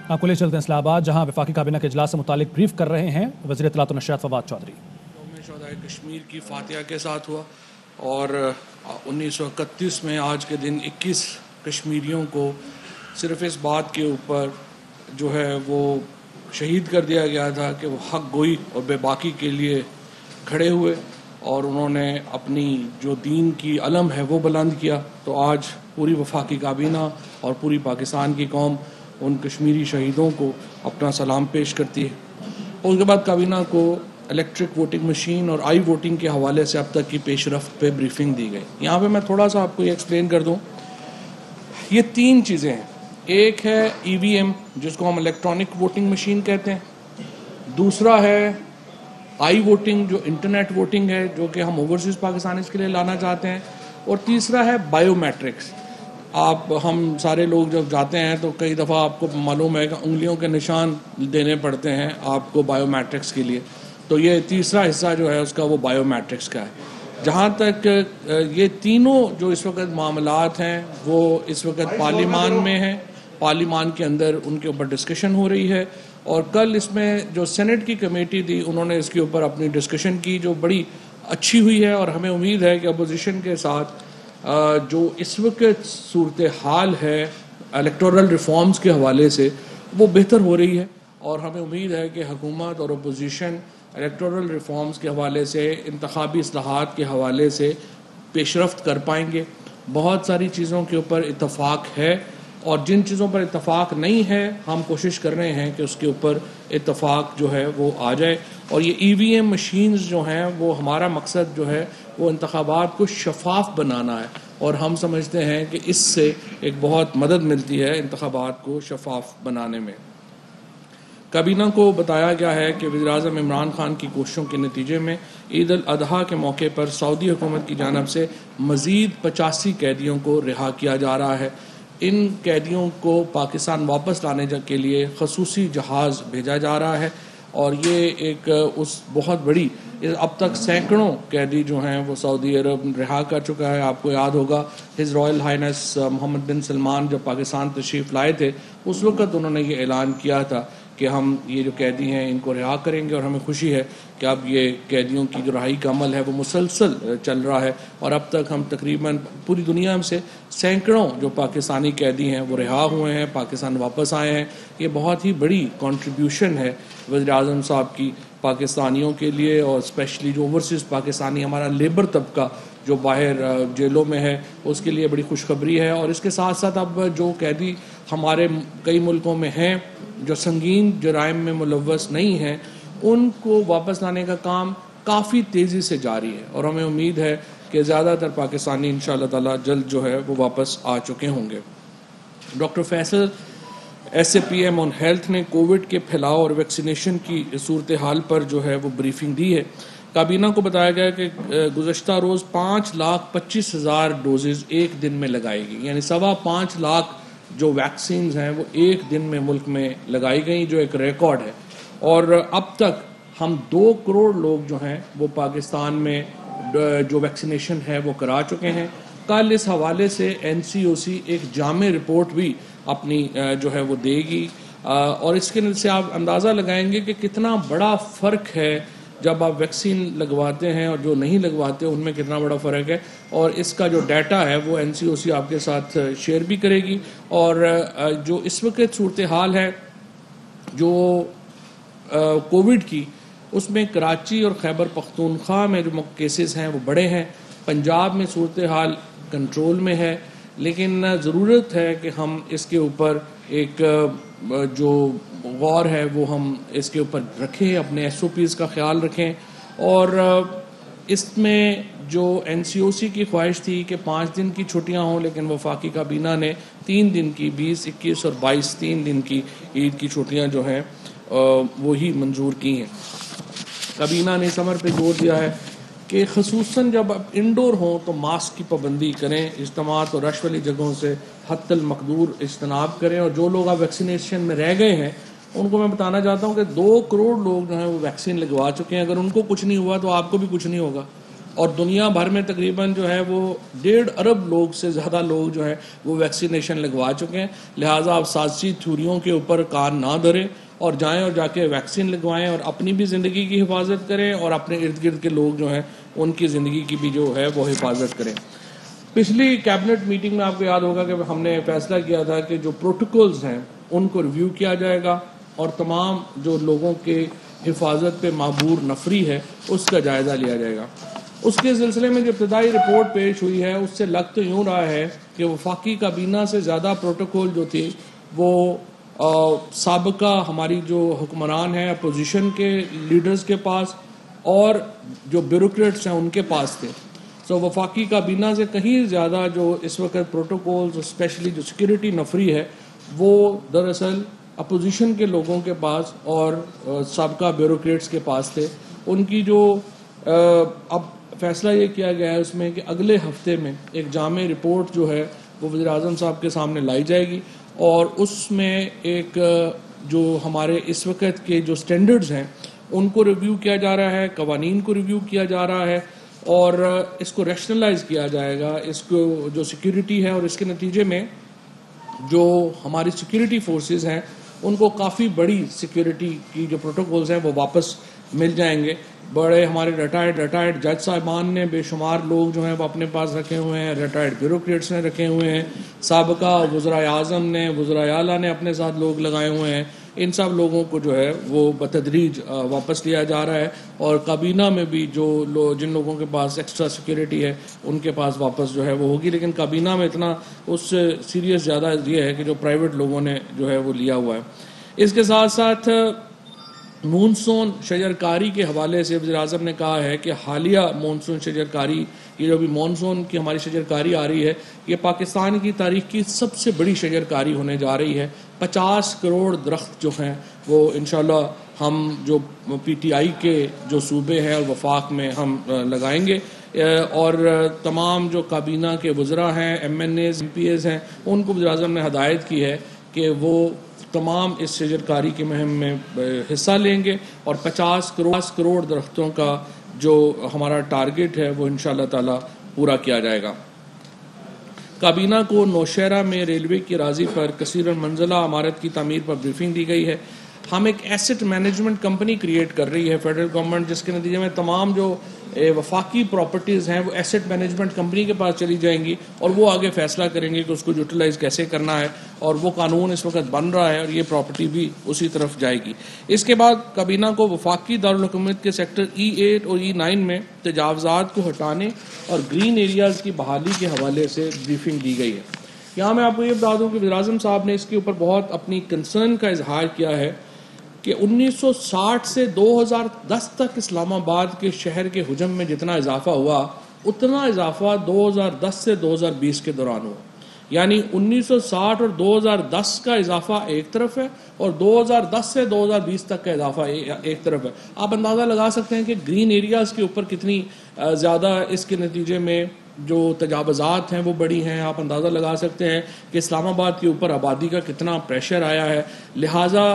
آپ کو لے چلتے ہیں اسلام آباد، جہاں وفاقی کابینہ کے اجلاس سے متعلق بریف کر رہے ہیں وزیر اطلاعات و نشریات فواد چودھری۔ یوم شہدائے کشمیر کی فاتحہ کے ساتھ ہوا اور 1931 میں آج کے دن 21 کشمیریوں کو صرف اس بات کے اوپر جو ہے وہ شہید کر دیا گیا تھا کہ وہ حق گوئی اور بے باکی کے لیے کھڑے ہوئے اور انہوں نے اپنی جو دین کی علم ہے وہ بلند کیا۔ تو آج پوری وفاقی کابینہ اور پوری پاکستان کی قوم ان کشمیری شہیدوں کو اپنا سلام پیش کرتی ہے۔ اس کے بعد کابینہ کو الیکٹرک ووٹنگ مشین اور آئی ووٹنگ کے حوالے سے اب تک کی پیش رفت پہ بریفنگ دی گئی۔ یہاں پہ میں تھوڑا سا آپ کو یہ ایکسپلین کر دوں۔ یہ تین چیزیں ہیں، ایک ہے ای وی ایم جس کو ہم الیکٹرانک ووٹنگ مشین کہتے ہیں، دوسرا ہے آئی ووٹنگ جو انٹرنیٹ ووٹنگ ہے جو کہ ہم اوورسیز پاکستانیز کے لیے لانا چاہتے ہیں، اور تیسرا ہے بائیو میٹرکس۔ ہم سارے لوگ جب جاتے ہیں تو کئی دفعہ آپ کو معلوم ہے کہ انگلیوں کے نشان دینے پڑتے ہیں آپ کو بائیو میٹرکس کے لیے، تو یہ تیسرا حصہ جو ہے اس کا وہ بائیو میٹرکس کا ہے۔ جہاں تک یہ تینوں جو اس وقت معاملات ہیں وہ اس وقت پارلیمان میں ہیں، پارلیمان کے اندر ان کے اوپر ڈسکشن ہو رہی ہے، اور کل اس میں جو سینٹ کی کمیٹی تھی انہوں نے اس کے اوپر اپنی ڈسکشن کی جو بڑی اچھی ہوئی ہے، اور ہمیں امید ہے کہ اپوزیشن کے ساتھ جو اس وقت صورتحال ہے الیکٹورل ریفارمز کے حوالے سے وہ بہتر ہو رہی ہے، اور ہمیں امید ہے کہ حکومت اور اپوزیشن الیکٹورل ریفارمز کے حوالے سے، انتخابی اصلاحات کے حوالے سے پیش رفت کر پائیں گے۔ بہت ساری چیزوں کے اوپر اتفاق ہے، اور جن چیزوں پر اتفاق نہیں ہے ہم کوشش کر رہے ہیں کہ اس کے اوپر اتفاق جو ہے وہ آ جائے۔ اور یہ ای وی ایم مشینز جو ہیں وہ ہمارا مقصد جو ہے وہ انتخابات کو شفاف بنانا ہے، اور ہم سمجھتے ہیں کہ اس سے ایک بہت مدد ملتی ہے انتخابات کو شفاف بنانے میں۔ کابینہ کو بتایا گیا ہے کہ وزیراعظم عمران خان کی کوششوں کے نتیجے میں عید الاضحیٰ کے موقع پر سعودی حکومت کی جانب سے مزید 85 قیدیوں کو رہا کیا جا رہا ہے۔ ان قیدیوں کو پاکستان واپس لانے کے لیے خصوصی جہاز بھیجا جا رہا ہے، اور یہ ایک اس بہت بڑی، اب تک سینکڑوں قیدی جو ہیں وہ سعودی عرب رہا کر چکا ہے۔ آپ کو یاد ہوگا ہز رائل ہائنس محمد بن سلمان جب پاکستان تشریف لائے تھے اس وقت انہوں نے یہ اعلان کیا تھا کہ ہم یہ جو قیدی ہیں ان کو رہا کریں گے، اور ہمیں خوشی ہے کہ اب یہ قیدیوں کی جو رہائی کا عمل ہے وہ مسلسل چل رہا ہے، اور اب تک ہم تقریباً پوری دنیا سے سینکڑوں جو پاکستانی قیدی ہیں وہ رہا ہوئے ہیں، پاکستان واپس آئے ہیں۔ یہ بہت ہی بڑی کنٹریبیوشن ہے وزیر اعظم صاحب کی پاکستانیوں کے لیے، اور اسپیشلی جو اوورسیز پاکستانی ہمارا لیبر طبقہ جو باہر جیلوں میں ہے اس کے لیے بڑی خوشخبری ہے۔ اور اس کے ساتھ ساتھ اب جو قیدی ہمارے کئی ملکوں میں ہیں جو سنگین جرائم میں ملوث نہیں ہیں ان کو واپس لانے کا کام کافی تیزی سے جاری ہے، اور ہمیں امید ہے کہ زیادہ تر پاکستانی انشاءاللہ تعالی جلد جو ہے وہ واپس آ چکے ہوں گے۔ Doctor Faisal S A P M on health نے کووڈ کے پھیلاؤ اور ویکسینیشن کی صورتحال پر جو ہے وہ بریفنگ دی ہے۔ کابینہ کو بتایا گیا کہ گزشتہ روز 5,25,000 ڈوزز ایک دن میں لگائی گئی، یعنی 5.25 لاکھ جو ویکسینز ہیں وہ ایک دن میں ملک میں لگائی گئیں، جو ایک ریکارڈ ہے۔ اور اب تک ہم 2 کروڑ لوگ جو ہیں وہ پاکستان میں جو ویکسینیشن ہے وہ کرا چکے ہیں۔ کل اس حوالے سے این سی او سی ایک جامع رپورٹ بھی اپنی جو ہے وہ دے گی، اور اس کے سے آپ اندازہ لگائیں گے کہ کتنا بڑا فرق ہے جب آپ ویکسین لگواتے ہیں اور جو نہیں لگواتے ان میں کتنا بڑا فرق ہے۔ اور اس کا جو ڈیٹا ہے وہ این سی او سی آپ کے ساتھ شیئر بھی کرے گی۔ اور جو اس وقت صورتحال ہے جو کووڈ کی، اس میں کراچی اور خیبر پختونخوا میں جو کیسز ہیں وہ بڑے ہیں، پنجاب میں صورتحال کنٹرول میں ہے، لیکن ضرورت ہے کہ ہم اس کے اوپر ایک جو غور ہے وہ ہم اس کے اوپر رکھیں، اپنے ایس او پیز کا خیال رکھیں۔ اور اس میں جو این سی او سی کی خواہش تھی کہ 5 دن کی چھٹیاں ہوں، لیکن وفاقی کابینہ نے 3 دن کی 20، 21 اور 22 3 دن کی عید کی چھٹیاں جو ہیں وہی منظور کی ہیں۔ کابینہ نے اس امر پہ زور دیا ہے کہ خصوصاً جب آپ انڈور ہوں تو ماسک کی پابندی کریں، اجتماعات اور رش والی جگہوں سے حتی المقدور اجتناب کریں، اور جو لوگ آپ ویکسینیشن میں رہ گئے ہیں ان کو میں بتانا چاہتا ہوں کہ 2 کروڑ لوگ جو ہیں وہ ویکسین لگوا چکے ہیں۔ اگر ان کو کچھ نہیں ہوا تو آپ کو بھی کچھ نہیں ہوگا، اور دنیا بھر میں تقریباً جو ہے وہ 1.5 ارب لوگ سے زیادہ لوگ جو ہے وہ ویکسینیشن لگوا چکے ہیں. لہٰذا آپ سازشی تھیوریوں کے اوپر کان نہ دھریں اور جائیں اور جا کے ویکسین لگوائیں اور اپنی بھی زندگی کی حفاظت کریں اور اپنے ارد گرد کے لوگ جو ہیں ان کی زندگی کی بھی جو ہے وہ حفاظت کریں. پچھلی کیبنٹ میٹنگ میں آپ کو یاد ہوگا کہ ہم نے فیصلہ کیا تھا کہ جو پروٹوکولز ہیں ان کو ریویو کیا جائے گا اور تمام جو لوگوں کے حفاظت پہ معمور نفری ہے اس کا جائزہ لیا جائے گا. اس کے سلسلے میں جو ابتدائی رپورٹ پیش ہوئی ہے اس سے لگ تو یوں رہا ہے کہ وفاقی کابینہ سے زیادہ پروٹوکول جو تھی وہ سابقہ ہماری جو حکمران ہیں اپوزیشن کے لیڈرز کے پاس اور جو بیوروکریٹس ہیں ان کے پاس تھے. سو وفاقی کابینہ سے کہیں زیادہ جو اس وقت پروٹوکولز اسپیشلی جو سیکیورٹی نفری ہے وہ دراصل اپوزیشن کے لوگوں کے پاس اور سابقہ بیوروکریٹس کے پاس تھے. ان کی جو اب فیصلہ یہ کیا گیا ہے اس میں کہ اگلے ہفتے میں ایک جامع رپورٹ جو ہے وہ وزیر اعظم صاحب کے سامنے لائی جائے گی اور اس میں ایک جو ہمارے اس وقت کے جو سٹینڈرڈز ہیں ان کو ریویو کیا جا رہا ہے, قوانین کو ریویو کیا جا رہا ہے اور اس کو ریشنلائز کیا جائے گا, اس کو جو سیکیورٹی ہے اور اس کے نتیجے میں جو ہماری سیکیورٹی فورسز ہیں ان کو کافی بڑی سیکیورٹی کی جو پروٹوکولز ہیں وہ واپس مل جائیں گے. بڑے ہمارے ریٹائرڈ جج صاحبان نے بے شمار لوگ جو ہیں وہ اپنے پاس رکھے ہوئے ہیں, ریٹائرڈ بیوروکریٹس نے رکھے ہوئے ہیں, سابقہ وزرائے اعظم نے, وزرائے اعلیٰ نے اپنے ساتھ لوگ لگائے ہوئے ہیں. ان سب لوگوں کو جو ہے وہ بتدریج واپس لیا جا رہا ہے اور کابینہ میں بھی جن لوگوں کے پاس ایکسٹرا سیکیورٹی ہے ان کے پاس واپس جو ہے وہ ہوگی. لیکن کابینہ میں اتنا اس سے سیریس زیادہ یہ ہے کہ جو پرائیویٹ لوگوں نے جو ہے وہ لیا ہوا ہے. اس کے ساتھ ساتھ مونسون شجرکاری کے حوالے سے وزیر اعظم نے کہا ہے کہ حالیہ مونسون شجرکاری, یہ جو بھی مونسون کی ہماری شجرکاری آ رہی ہے یہ پاکستان کی تاریخ کی سب سے بڑی شجرکاری ہونے جا رہی ہے. 50 کروڑ درخت جو ہیں وہ انشاءاللہ ہم جو پی ٹی آئی کے جو صوبے ہیں اور وفاق میں ہم لگائیں گے اور تمام جو کابینہ کے وزراء ہیں, M N As, M P As ہیں, ان کو وزیر اعظم نے ہدایت کی ہے کہ وہ تمام اس شجرکاری کی مہم میں حصہ لیں گے اور 50 کروڑ درختوں کا جو ہمارا ٹارگٹ ہے وہ انشاءاللہ تعالی پورا کیا جائے گا. کابینہ کو نوشہرہ میں ریلوے کی اراضی پر کثیر المنزلہ عمارت کی تعمیر پر بریفنگ دی گئی ہے. ہم ایک ایسٹ مینجمنٹ کمپنی کریٹ کر رہی ہے فیڈرل گورنمنٹ, جس کے نتیجے میں تمام جو وفاقی پراپرٹیز ہیں وہ ایسٹ مینجمنٹ کمپنی کے پاس چلی جائیں گی اور وہ آگے فیصلہ کریں گے کہ اس کو یوٹیلائز کیسے کرنا ہے اور وہ قانون اس وقت بن رہا ہے اور یہ پراپرٹی بھی اسی طرف جائے گی. اس کے بعد کابینہ کو وفاقی دارالحکومت کے سیکٹر E8 اور E9 میں تجاوزات کو ہٹانے اور گرین ایریاز کی بحالی کے حوالے سے بریفنگ دی گئی ہے. یہاں میں آپ کو یہ بتا دوں کہ وزیر اعظم صاحب نے اس کے اوپر بہت اپنی کنسرن کا اظہار کیا ہے کہ 1960 سے 2010 تک اسلام آباد کے شہر کے حجم میں جتنا اضافہ ہوا اتنا اضافہ 2010 سے 2020 کے دوران ہوا. یعنی 1960 اور 2010 کا اضافہ ایک طرف ہے اور 2010 سے 2020 تک کا اضافہ ایک طرف ہے. آپ اندازہ لگا سکتے ہیں کہ گرین ایریاز کے اوپر کتنی زیادہ اس کے نتیجے میں جو تجاوزات ہیں وہ بڑی ہیں. آپ اندازہ لگا سکتے ہیں کہ اسلام آباد کے اوپر آبادی کا کتنا پریشر آیا ہے. لہٰذا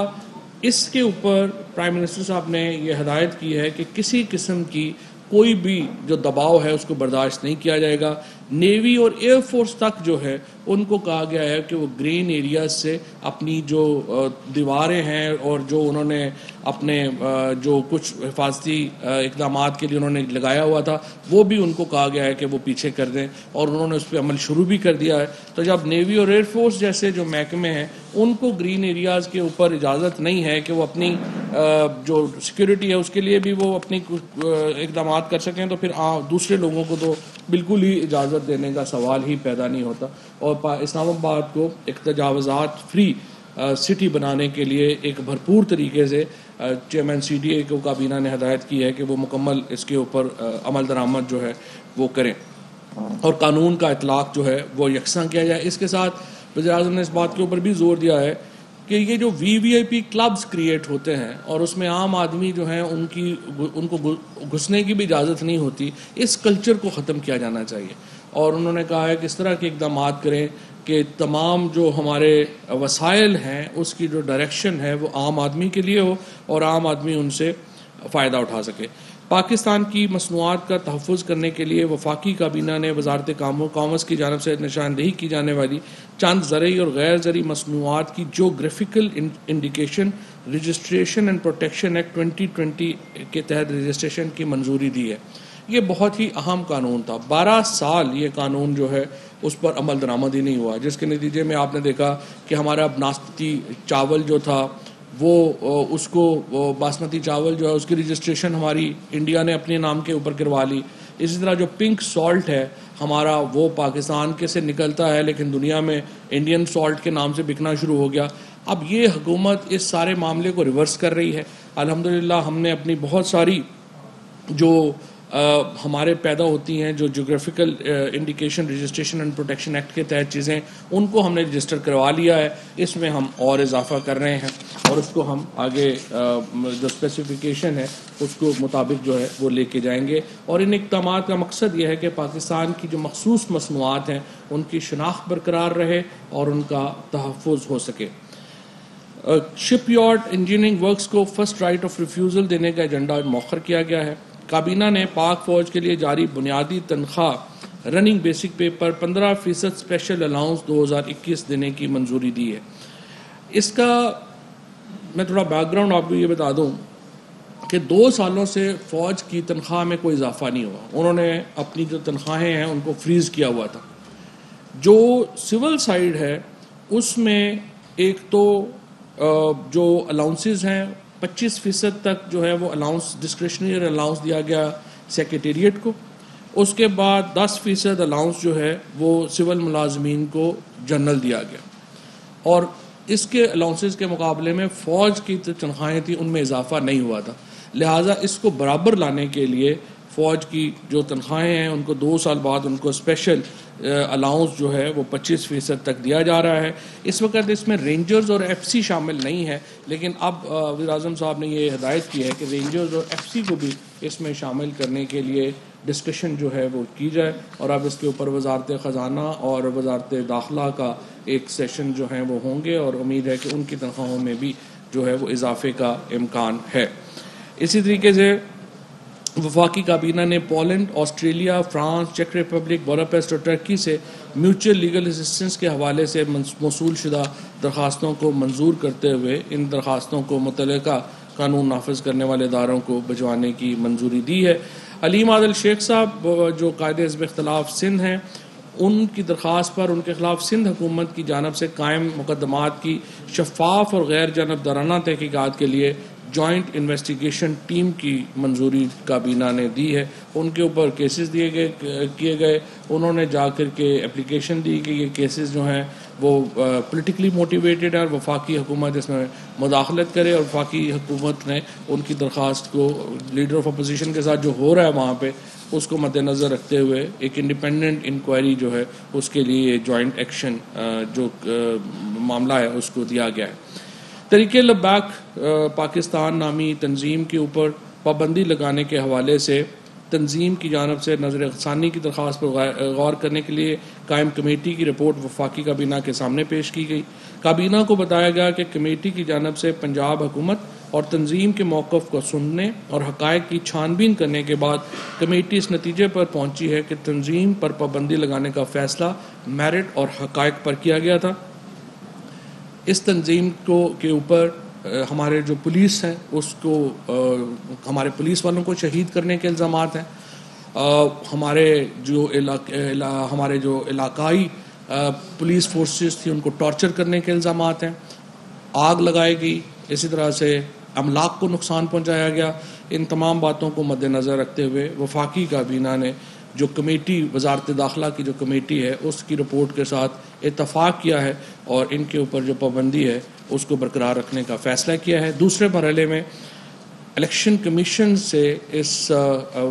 اس کے اوپر پرائم منسٹر صاحب نے یہ ہدایت کی ہے کہ کسی قسم کی کوئی بھی جو دباؤ ہے اس کو برداشت نہیں کیا جائے گا. نیوی اور ایئر فورس تک جو ہے ان کو کہا گیا ہے کہ وہ گرین ایریاز سے اپنی جو دیواریں ہیں اور جو انہوں نے اپنے جو کچھ حفاظتی اقدامات کے لیے انہوں نے لگایا ہوا تھا وہ بھی ان کو کہا گیا ہے کہ وہ پیچھے کر دیں اور انہوں نے اس پہ عمل شروع بھی کر دیا ہے. تو جب نیوی اور ایئر فورس جیسے جو محکمے ہیں ان کو گرین ایریاز کے اوپر اجازت نہیں ہے کہ وہ اپنی جو سیکیورٹی ہے اس کے لیے بھی وہ اپنی اقدامات کر سکیں تو پھر دوسرے لوگوں کو تو بالکل ہی اجازت دینے کا سوال ہی پیدا نہیں ہوتا. اور اسلام آباد کو ایک تجاوزات فری سٹی بنانے کے لیے ایک بھرپور طریقے سے چیئرمین سی ڈی اے کو کابینہ نے ہدایت کی ہے کہ وہ مکمل اس کے اوپر عمل درآمد جو ہے وہ کریں اور قانون کا اطلاق جو ہے وہ یکساں کیا جائے. اس کے ساتھ وزیر اعظم نے اس بات کے اوپر بھی زور دیا ہے کہ یہ جو وی آئی پی کلبز کریٹ ہوتے ہیں اور اس میں عام آدمی جو ہیں ان کو گھسنے کی بھی اجازت نہیں ہوتی, اس کلچر کو ختم کیا جانا چاہیے. اور انہوں نے کہا ہے کہ اس طرح کے اقدامات کریں کہ تمام جو ہمارے وسائل ہیں اس کی جو ڈائریکشن ہے وہ عام آدمی کے لیے ہو اور عام آدمی ان سے فائدہ اٹھا سکے. پاکستان کی مصنوعات کا تحفظ کرنے کے لیے وفاقی کابینہ نے وزارت کامرس کی جانب سے نشاندہی کی جانے والی چند زرعی اور غیر زرعی مصنوعات کی geographical indication registration and protection act 2020 کے تحت رجسٹریشن کی منظوری دی ہے. یہ بہت ہی اہم قانون تھا. 12 سال یہ قانون جو ہے اس پر عمل درآمد ہی نہیں ہوا، جس کے نتیجے میں آپ نے دیکھا کہ ہمارا باسمتی چاول جو تھا وہ اس کو باسمتی چاول جو ہے اس کی رجسٹریشن ہماری انڈیا نے اپنے نام کے اوپر کروا لی. اسی طرح جو پنک سالٹ ہے ہمارا وہ پاکستان کے سے نکلتا ہے لیکن دنیا میں انڈین سالٹ کے نام سے بکنا شروع ہو گیا. اب یہ حکومت اس سارے معاملے کو ریورس کر رہی ہے. الحمدللہ ہم نے اپنی بہت ساری جو ہمارے پیدا ہوتی ہیں جو geographical indication registration and protection act کے تحت چیزیں ان کو ہم نے رجسٹر کروا لیا ہے. اس میں ہم اور اضافہ کر رہے ہیں اور اس کو ہم آگے جو اسپیسیفیکیشن ہے اس کو مطابق جو ہے وہ لے کے جائیں گے. اور ان اقدامات کا مقصد یہ ہے کہ پاکستان کی جو مخصوص مصنوعات ہیں ان کی شناخت برقرار رہے اور ان کا تحفظ ہو سکے. شپ یارڈ انجینئرنگ ورکس کو فرسٹ رائٹ آف ریفیوزل دینے کا ایجنڈا مؤخر کیا گیا ہے. کابینہ نے پاک فوج کے لیے جاری بنیادی تنخواہ رننگ بیسک پے پر 15% اسپیشل الاؤنس 2021 دینے کی منظوری دی ہے. اس کا میں تھوڑا بیک گراؤنڈ آپ کو یہ بتا دوں کہ 2 سالوں سے فوج کی تنخواہ میں کوئی اضافہ نہیں ہوا. انہوں نے اپنی جو تنخواہیں ہیں ان کو فریز کیا ہوا تھا. جو سول سائیڈ ہے اس میں ایک تو جو الاؤنسز ہیں 25% تک جو ہے وہ الاؤنس ڈسکریشنری الاؤنس دیا گیا سیکریٹریٹ کو. اس کے بعد 10% الاؤنس جو ہے وہ سول ملازمین کو جنرل دیا گیا. اور اس کے الاؤنسز کے مقابلے میں فوج کی تنخواہیں تھیں ان میں اضافہ نہیں ہوا تھا. لہٰذا اس کو برابر لانے کے لیے فوج کی جو تنخواہیں ہیں ان کو 2 سال بعد ان کو اسپیشل الاؤنس جو ہے وہ 25% تک دیا جا رہا ہے. اس وقت اس میں رینجرز اور ایف سی شامل نہیں ہے لیکن اب وزیر اعظم صاحب نے یہ ہدایت کی ہے کہ رینجرز اور ایف سی کو بھی اس میں شامل کرنے کے لیے ڈسکشن جو ہے وہ کی جائے. اور اب اس کے اوپر وزارت خزانہ اور وزارت داخلہ کا ایک سیشن جو ہیں وہ ہوں گے اور امید ہے کہ ان کی تنخواہوں میں بھی جو ہے وہ اضافے کا امکان ہے. اسی طریقے سے وفاقی کابینہ نے Poland, Australia, France, check republic, Budapest اور ٹرکی سے میوچل لیگل اسسٹنس کے حوالے سے موصول شدہ درخواستوں کو منظور کرتے ہوئے ان درخواستوں کو متعلقہ قانون نافذ کرنے والے اداروں کو بھجوانے کی منظوری دی ہے. علیم عادل شیخ صاحب جو قائد حزب اختلاف سندھ ہیں ان کی درخواست پر ان کے خلاف سندھ حکومت کی جانب سے قائم مقدمات کی شفاف اور غیر جانبدارانہ تحقیقات کے لیے جوائنٹ انویسٹیگیشن ٹیم کی منظوری کابینہ نے دی ہے. ان کے اوپر کیسز کیے گئے. انہوں نے جا کر کے اپلیکیشن دی کہ یہ کیسز جو ہیں وہ پولیٹیکلی موٹیویٹڈ ہے اور وفاقی حکومت اس میں مداخلت کرے. اور وفاقی حکومت نے ان کی درخواست کو لیڈر آف اپوزیشن کے ساتھ جو ہو رہا ہے وہاں پہ اس کو مد نظر رکھتے ہوئے ایک انڈیپینڈنٹ انکوائری جو ہے اس کے لیے جوائنٹ ایکشن جو معاملہ ہے اس کو دیا گیا ہے. تحریک لبیک پاکستان نامی تنظیم کے اوپر پابندی لگانے کے حوالے سے تنظیم کی جانب سے نظر ثانی کی درخواست پر غور کرنے کے لیے قائم کمیٹی کی رپورٹ وفاقی کابینہ کے سامنے پیش کی گئی. کابینہ کو بتایا گیا کہ کمیٹی کی جانب سے پنجاب حکومت اور تنظیم کے موقف کو سننے اور حقائق کی چھان بین کرنے کے بعد کمیٹی اس نتیجے پر پہنچی ہے کہ تنظیم پر پابندی لگانے کا فیصلہ میرٹ اور حقائق پر کیا گیا تھا. اس تنظیم کے اوپر ہمارے جو پولیس ہیں اس کو ہمارے پولیس والوں کو شہید کرنے کے الزامات ہیں. ہمارے جو علاقائی پولیس فورسز تھی ان کو ٹارچر کرنے کے الزامات ہیں. آگ لگائی گئی، اسی طرح سے املاک کو نقصان پہنچایا گیا. ان تمام باتوں کو مد نظر رکھتے ہوئے وفاقی کابینہ نے جو کمیٹی وزارت داخلہ کی جو کمیٹی ہے اس کی رپورٹ کے ساتھ اتفاق کیا ہے اور ان کے اوپر جو پابندی ہے اس کو برقرار رکھنے کا فیصلہ کیا ہے. دوسرے مرحلے میں الیکشن کمیشن سے اس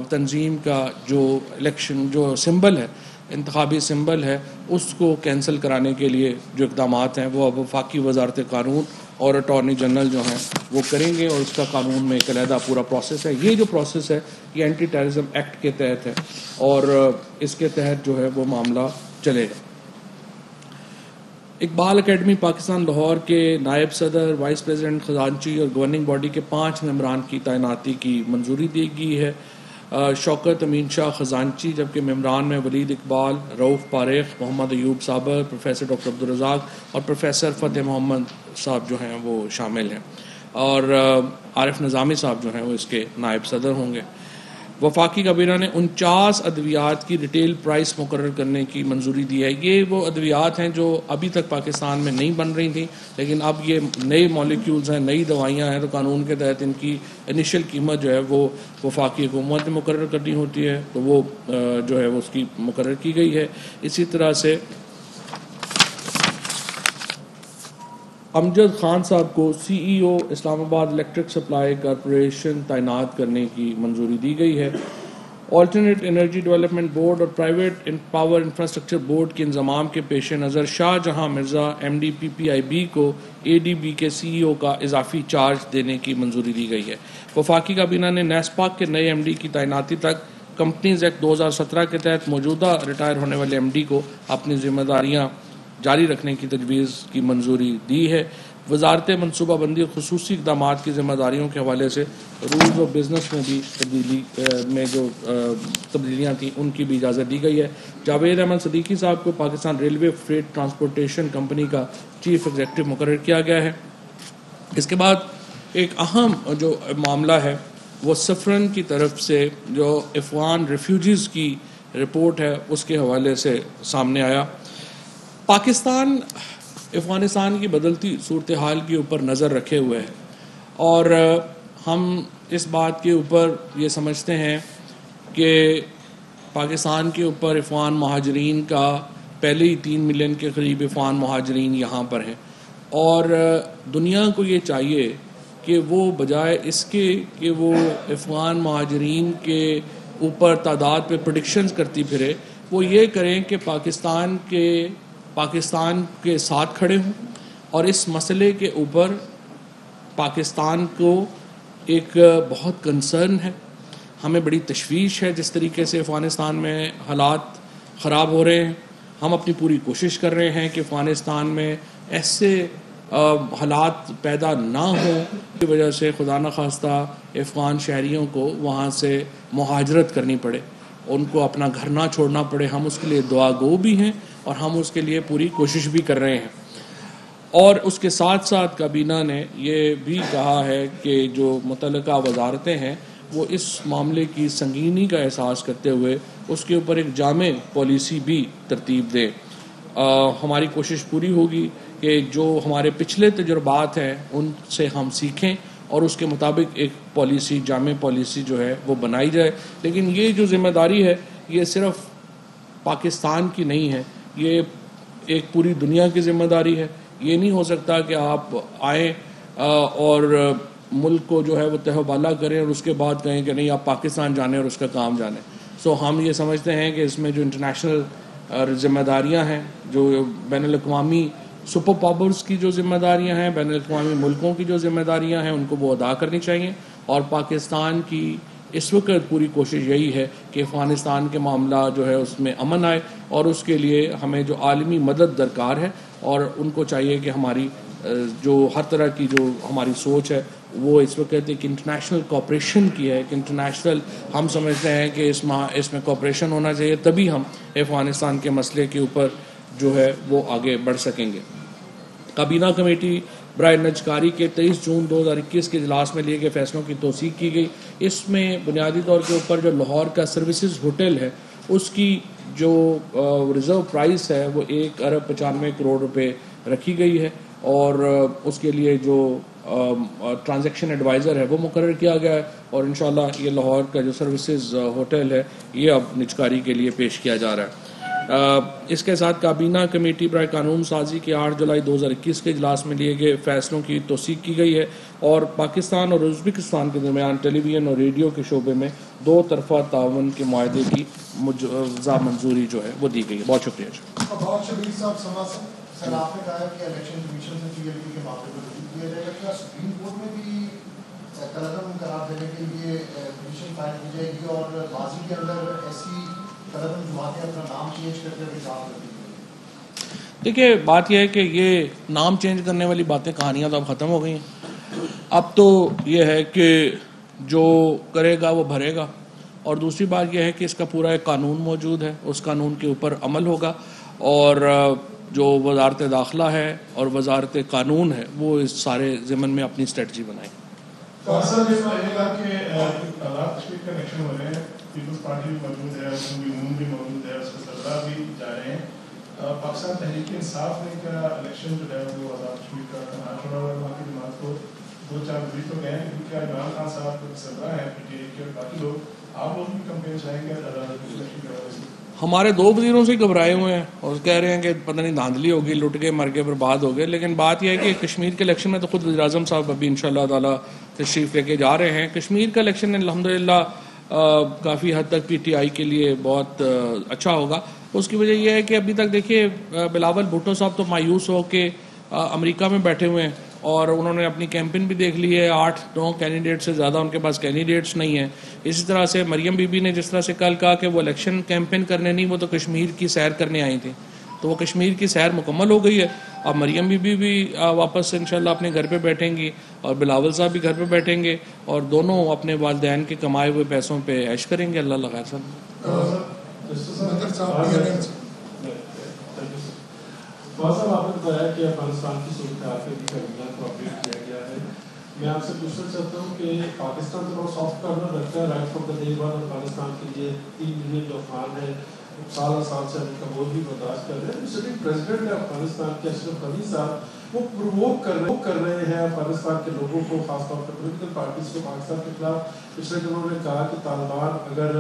تنظیم کا جو سمبل ہے انتخابی سمبل ہے اس کو کینسل کرانے کے لیے جو اقدامات ہیں وہ اب وفاقی وزارت قانون اور اٹارنی جنرل جو ہیں وہ کریں گے اور اس کا قانون میں ایک علیحدہ پورا پروسیس ہے. یہ جو پروسیس ہے یہ اینٹی ٹیررزم ایکٹ کے تحت ہے اور اس کے تحت جو ہے وہ معاملہ چلے گا. اقبال اکیڈمی پاکستان لاہور کے نائب صدر، وائس پریزیڈنٹ، خزانچی اور گورننگ باڈی کے 5 ممبران کی تعیناتی کی منظوری دی گئی ہے۔ شوکت امین شاہ خزانچی، جبکہ ممبران میں ولید اقبال، رؤف پاریخ، محمد ایوب صابر، پروفیسر ڈاکٹر عبدالرزاق اور پروفیسر فتح محمد صاحب جو ہیں وہ شامل ہیں، اور عارف نظامی صاحب جو ہیں وہ اس کے نائب صدر ہوں گے۔ وفاقی کابینہ نے 49 ادویات کی ریٹیل پرائس مقرر کرنے کی منظوری دی ہے۔ یہ وہ ادویات ہیں جو ابھی تک پاکستان میں نہیں بن رہی تھیں، لیکن اب یہ نئے مالیکیولز ہیں، نئی دوائیاں ہیں، تو قانون کے تحت ان کی انیشل قیمت جو ہے وہ وفاقی حکومت نے مقرر کرنی ہوتی ہے، تو وہ جو ہے وہ اس کی مقرر کی گئی ہے۔ اسی طرح سے امجد خان صاحب کو سی ای او اسلام آباد الیکٹرک سپلائی کارپوریشن تعینات کرنے کی منظوری دی گئی ہے۔ آلٹرنیٹ انرجی ڈیولپمنٹ بورڈ اور پرائیویٹ پاور انفراسٹرکچر بورڈ کے انضمام کے پیش نظر Shah Jahan Mirza M D P P I B کو اے ڈی بی کے سی ای او کا اضافی چارج دینے کی منظوری دی گئی ہے۔ وفاقی کابینہ نے نیسپاک کے نئے ایم ڈی کی تعیناتی تک کمپنیز ایکٹ 2017 کے تحت موجودہ ریٹائر ہونے والے ایم ڈی کو اپنی ذمہ داریاں جاری رکھنے کی تجویز کی منظوری دی ہے۔ وزارت منصوبہ بندی اور خصوصی اقدامات کی ذمہ داریوں کے حوالے سے رولز آف بزنس میں بھی تبدیلیاں تھیں، ان کی بھی اجازت دی گئی ہے۔ جاوید احمد صدیقی صاحب کو Pakistan railway freight transportation company کا چیف ایگزیکٹو مقرر کیا گیا ہے۔ اس کے بعد ایک اہم جو معاملہ ہے وہ سفرن کی طرف سے جو افغان ریفیوجیز کی رپورٹ ہے اس کے حوالے سے سامنے آیا۔ پاکستان افغانستان کی بدلتی صورتحال کے اوپر نظر رکھے ہوئے ہے، اور ہم اس بات کے اوپر یہ سمجھتے ہیں کہ پاکستان کے اوپر افغان مہاجرین کا پہلے ہی 3 ملین کے قریب افغان مہاجرین یہاں پر ہیں، اور دنیا کو یہ چاہیے کہ وہ بجائے اس کے کہ وہ افغان مہاجرین کے اوپر تعداد پہ پریڈکشنز کرتی پھرے، وہ یہ کریں کہ پاکستان کے ساتھ کھڑے ہوں، اور اس مسئلے کے اوپر پاکستان کو ایک بہت کنسرن ہے، ہمیں بڑی تشویش ہے جس طریقے سے افغانستان میں حالات خراب ہو رہے ہیں۔ ہم اپنی پوری کوشش کر رہے ہیں کہ افغانستان میں ایسے حالات پیدا نہ ہوں کی وجہ سے خدا نخواستہ افغان شہریوں کو وہاں سے مہاجرت کرنی پڑے، ان کو اپنا گھر نہ چھوڑنا پڑے۔ ہم اس کے لیے دعا گو بھی ہیں اور ہم اس کے لیے پوری کوشش بھی کر رہے ہیں۔ اور اس کے ساتھ ساتھ کابینہ نے یہ بھی کہا ہے کہ جو متعلقہ وزارتیں ہیں وہ اس معاملے کی سنگینی کا احساس کرتے ہوئے اس کے اوپر ایک جامع پالیسی بھی ترتیب دیں۔ ہماری کوشش پوری ہوگی کہ جو ہمارے پچھلے تجربات ہیں ان سے ہم سیکھیں اور اس کے مطابق ایک پالیسی، جامع پالیسی جو ہے وہ بنائی جائے۔ لیکن یہ جو ذمہ داری ہے یہ صرف پاکستان کی نہیں ہے، یہ ایک پوری دنیا کی ذمہ داری ہے۔ یہ نہیں ہو سکتا کہ آپ آئیں اور ملک کو جو ہے وہ تہ و بالا کریں اور اس کے بعد کہیں کہ نہیں آپ پاکستان جانیں اور اس کا کام جانیں۔ ہم یہ سمجھتے ہیں کہ اس میں جو انٹرنیشنل ذمہ داریاں ہیں، جو بین الاقوامی سپر پاورز کی جو ذمہ داریاں ہیں، بین الاقوامی ملکوں کی جو ذمہ داریاں ہیں، ان کو وہ ادا کرنی چاہیے، اور پاکستان کی اس وقت پوری کوشش یہی ہے کہ افغانستان کے معاملہ جو ہے اس میں امن آئے، اور اس کے لیے ہمیں جو عالمی مدد درکار ہے، اور ان کو چاہیے کہ ہماری جو ہر طرح کی جو ہماری سوچ ہے وہ اس وقت ایک انٹرنیشنل کوآپریشن کی ہے، کہ انٹرنیشنل ہم سمجھتے ہیں کہ اس میں کوآپریشن ہونا چاہیے، تبھی ہم افغانستان کے مسئلے کے اوپر جو ہے وہ آگے بڑھ سکیں گے۔ کابینہ کمیٹی برائے نجکاری کے 23 جون 2021 کے اجلاس میں لیے گئے فیصلوں کی توثیق کی گئی۔ اس میں بنیادی طور کے اوپر جو لاہور کا سروسز ہوٹل ہے اس کی جو ریزرو پرائس ہے وہ 1.95 کروڑ روپے رکھی گئی ہے، اور اس کے لیے جو ٹرانزیکشن ایڈوائزر ہے وہ مقرر کیا گیا ہے، اور انشاءاللہ یہ لاہور کا جو سروسز ہوٹل ہے یہ اب نجکاری کے لیے پیش کیا جا رہا ہے۔ اس کے ساتھ کابینہ کمیٹی برائے قانون سازی کے 8 جولائی 2021 کے اجلاس میں لیے گئے فیصلوں کی توثیق کی گئی ہے، اور پاکستان اور ازبکستان کے درمیان ٹیلی ویژن اور ریڈیو کے شعبے میں 2 طرفہ تعاون کے معاہدے کی مجوزہ منظوری جو ہے وہ دی گئی ہے۔ بہت شکریہ جی۔ بہت شکریہ صاحب۔ سر آپ نے کہا کہ الیکشن کمیشن سے پی ایل پی کے معاملے کو رجوع کیا جائے گا، کیا سپریم کورٹ میں بھی قلعہ قرار دینے کے لیے پٹیشن فائل کی جائے گی، اور ماضی کے اندر ایسی قلعہ جماعتیں اپنا نام چینج کر کے بھی کام کرتی ہیں؟ دیکھیے بات یہ ہے کہ یہ نام چینج کرنے والی باتیں کہانیاں تو اب ختم ہو گئی ہیں. اب تو یہ ہے کہ جو کرے گا وہ بھرے گا. اور دوسری بات یہ ہے کہ اس کا پورا ایک قانون موجود ہے, اس قانون کے اوپر عمل ہوگا, اور جو وزارت داخلہ ہے اور وزارت قانون ہے وہ اس سارے ضمن میں اپنی اسٹریٹجی بنائیں. سر یہ رہے گا کہ آزاد کشمیر کا الیکشن ہو رہے ہیں, پیپلز پارٹی بھی موجود ہے, اس میں نون بھی موجود ہے, اس کے سربراہ بھی جا رہے ہیں. پاکستان تحریک انصاف نے کیا الیکشن جو ہے وہ آزاد کشمیر کا کرنا چھوڑا ہوا ہے, وہاں کی جماعت کو 2-4 وزیر تو گئے ہیں, لیکن کیا عمران خان صاحب سربراہ ہیں پی ٹی آئی کے اور باقی لوگ, آپ لوگ بھی کمپین چلائیں گے آزاد الیکشن کے حوالے سے؟ ہمارے 2 وزیروں سے ہی گھبرائے ہوئے ہیں اور کہہ رہے ہیں کہ پتہ نہیں دھاندلی ہوگی, لٹ گئے, مر گئے, برباد ہو گئے. لیکن بات یہ ہے کہ کشمیر کے الیکشن میں تو خود وزیر اعظم صاحب ابھی انشاءاللہ تعالی تشریف لے کے جا رہے ہیں. کشمیر کا الیکشن الحمدللہ کافی حد تک پی ٹی آئی کے لیے بہت اچھا ہوگا. اس کی وجہ یہ ہے کہ ابھی تک دیکھیے بلاول بھٹو صاحب تو مایوس ہو کے امریکہ میں بیٹھے ہوئے ہیں, اور انہوں نے اپنی کیمپین بھی دیکھ لی ہے. 8-9 کینڈیڈیٹ سے زیادہ ان کے پاس کینڈیڈیٹس نہیں ہیں. اسی طرح سے مریم بی بی نے جس طرح سے کل کہا کہ وہ الیکشن کیمپین کرنے نہیں, وہ تو کشمیر کی سیر کرنے آئی تھیں, تو وہ کشمیر کی سیر مکمل ہو گئی ہے. اب مریم بی بی بھی واپس سے انشاءاللہ اپنے گھر پہ بیٹھیں گی, اور بلاول صاحب بھی گھر پہ بیٹھیں گے, اور دونوں اپنے والدین کے کمائے ہوئے پیسوں پہ عیش کریں گے. اللہ خیر صاحب آپ نے بتایا کہ افغانستان کی صورتحال پہ بھی کابینہ کو اپڈیٹ کیا گیا ہے. میں آپ سے پوچھنا چاہتا ہوں کہ پاکستان تو بہت سافٹ کارنر رکھتا ہے right from the day one Afghanistan کے لیے. 3 ملین جو افغان ہیں سال سے ان کا ووٹ بھی برداشت کر رہے ہیں. سٹنگ پریزیڈنٹ ہے افغانستان کے اشرف غنی صاحب, وہ پرووک کر رہے ہیں افغانستان کے لوگوں کو, خاص طور پر پولیٹیکل پارٹیز کو پاکستان کے خلاف. پچھلے دنوں نے کہا کہ طالبان اگر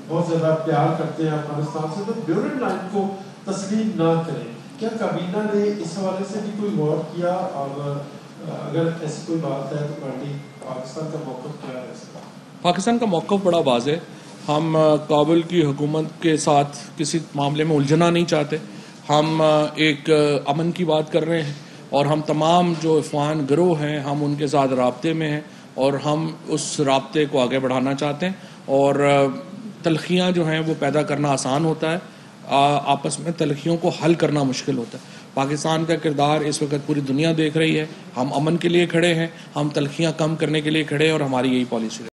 بہت زیادہ پیار کرتے ہیں افغانستان سے تو بیورن لائن کو تسلیم نہ کریں. کیا کابینہ نے اس حوالے سے بھی کوئی غور کیا, اور اگر ایسی کوئی بات ہے تو پاکستان کا موقف کیا ہے؟ پاکستان کا موقف بڑا واضح ہے. ہم کابل کی حکومت کے ساتھ کسی معاملے میں الجھنا نہیں چاہتے. ہم ایک امن کی بات کر رہے ہیں, اور ہم تمام جو افغان گروہ ہیں ہم ان کے ساتھ رابطے میں ہیں, اور ہم اس رابطے کو آگے بڑھانا چاہتے ہیں. اور تلخیاں جو ہیں وہ پیدا کرنا آسان ہوتا ہے, آپس میں تلخیوں کو حل کرنا مشکل ہوتا ہے. پاکستان کا کردار اس وقت پوری دنیا دیکھ رہی ہے. ہم امن کے لیے کھڑے ہیں, ہم تلخیاں کم کرنے کے لیے کھڑے ہیں, اور ہماری یہی پالیسی ہے.